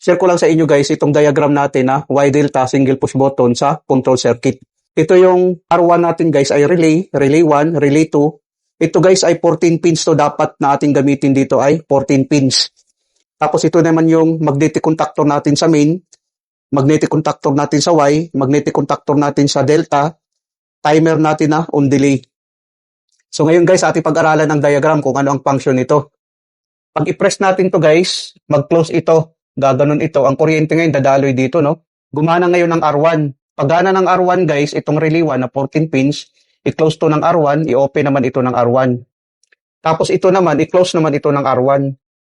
share ko lang sa inyo guys itong diagram natin na Y delta single push button sa control circuit. Ito yung R1 natin guys ay relay, relay 1, relay 2. Ito guys ay 14 pins to, dapat na ating gamitin dito ay 14 pins. Tapos ito naman yung magnetic contactor natin sa main, magnetic contactor natin sa Y, magnetic contactor natin sa delta, timer natin na on delay. So ngayon guys, ating pag-aralan ng diagram kung ano ang function nito. Pag i-press natin to guys, mag-close ito, gaganon ito. Ang kuryente ngayon dadaloy dito, no? Gumana ngayon ng R1. Pagana ng R1 guys, itong relay 1 na 14 pins, i-close to ng R1, i-open naman ito ng R1. Tapos ito naman, i-close naman ito ng R1.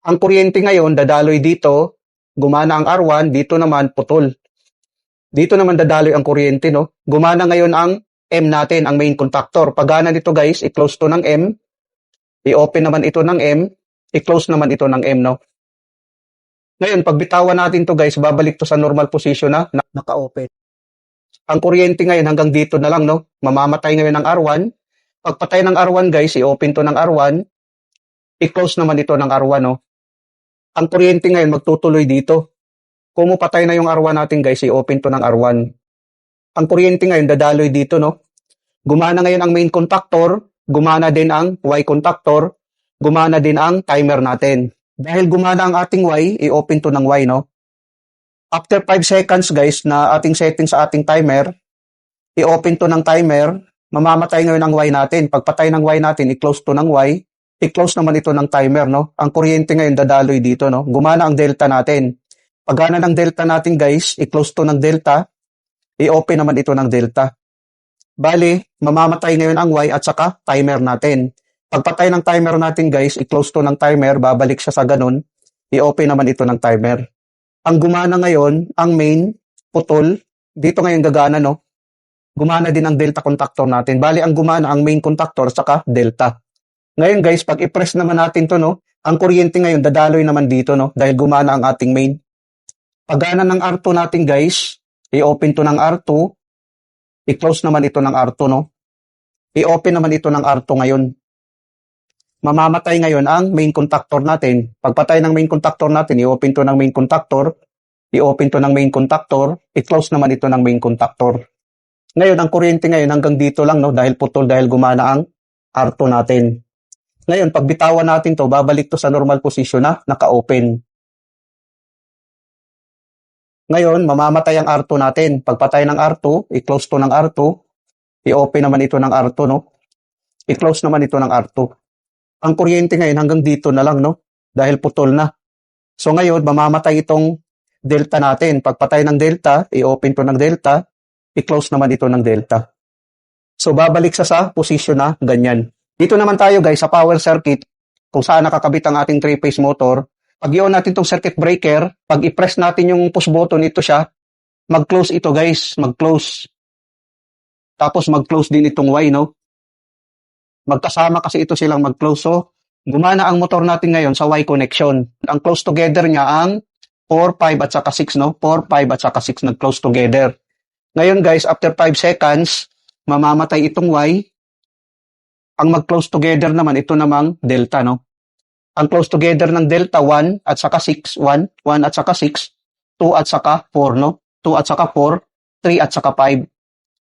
Ang kuryente ngayon dadaloy dito, gumana ang R1, dito naman putol. Dito naman dadaloy ang kuryente, no? Gumana ngayon ang M natin, ang main contactor. Pagana dito guys, i-close to ng M, i-open naman ito ng M, i-close naman ito ng M, no? Ngayon, pag bitawan natin to guys, babalik to sa normal position na naka-open. Ang kuryente ngayon hanggang dito na lang, no? Mamamatay ngayon ng R1. Pagpatay ng R1 guys, i-open to ng R1, i-close naman ito ng R1, no? Ang kuryente ngayon magtutuloy dito. Kung mapatay na yung R1 natin guys, i-open to ng R1. Ang kuryente ngayon dadaloy dito, no? Gumana ngayon ang main contactor, gumana din ang Y contactor, gumana din ang timer natin. Dahil gumana ang ating Y, i-open to ng Y, no? After 5 seconds guys na ating setting sa ating timer, i-open to ng timer, mamamatay ngayon ang Y natin. Pagpatay ng Y natin, i-close to ng Y, i-close naman ito ng timer, no? Ang kuryente ngayon dadaloy dito, no? Gumana ang delta natin. Pagana ng delta natin guys, i-close to ng delta, i-open naman ito ng delta. Bali, mamamatay ngayon ang Y at saka timer natin. Pagpatay ng timer natin guys, i-close to ng timer, babalik siya sa ganun, i-open naman ito ng timer. Ang gumana ngayon, ang main, putol, dito ngayon gagana, no? Gumana din ang delta contactor natin. Bali, ang gumana, ang main contactor, saka delta. Ngayon guys, pag i-press naman natin to, no? Ang kuryente ngayon, dadaloy naman dito, no? Dahil gumana ang ating main. Pagana ng R2 natin guys, i-open to ng R2, i-close naman ito ng R2, no? I-open naman ito ng R2 ngayon. Mamamatay ngayon ang main contactor natin. Pagpatay ng main contactor natin, i-open to ng main contactor, i-open to ng main contactor, i-close naman ito ng main contactor. Ngayon, ang kuryente ngayon hanggang dito lang, no? Dahil putol, dahil gumana ang R2 natin. Ngayon, pag bitawan natin to, babalik to sa normal position na naka-open. Ngayon, mamamatay ang R2 natin. Pagpatay ng R2, i-close to ng R2, i-open naman ito ng R2, no? I-close naman ito ng R2. Ang kuryente ngayon hanggang dito na lang, no? Dahil putol na. So ngayon, mamamatay itong delta natin. Pagpatay ng delta, i-open to ng delta, i-close naman ito ng delta. So babalik sa position na ganyan. Dito naman tayo guys sa power circuit, kung saan nakakabit ang ating 3-phase motor. Pag i-on natin itong circuit breaker, pag i-press natin yung push button, ito siya, mag-close ito guys, mag-close. Tapos mag-close din itong Y, no? Magkasama kasi ito silang mag-close. So, gumana ang motor natin ngayon sa Y connection. Ang close together niya ang 4, 5 at saka 6, no? 4, 5 at saka 6 nag-close together. Ngayon guys, after 5 seconds, mamamatay itong Y. Ang mag-close together naman, ito namang delta, no? Ang close together ng delta, 1 at saka 6, 1 at saka 6, 2 at saka 4, no? 2 at saka 4, 3 at saka 5,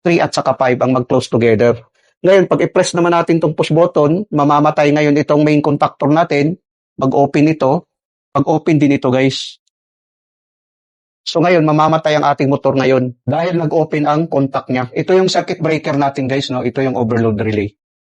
3 at saka 5 ang mag-close together. Ngayon, pag i-press naman natin itong push button, mamamatay ngayon itong main contactor natin, mag-open ito, mag-open din ito guys. So ngayon, mamamatay ang ating motor ngayon dahil nag-open ang contact niya. Ito yung circuit breaker natin guys, no? Ito yung overload relay.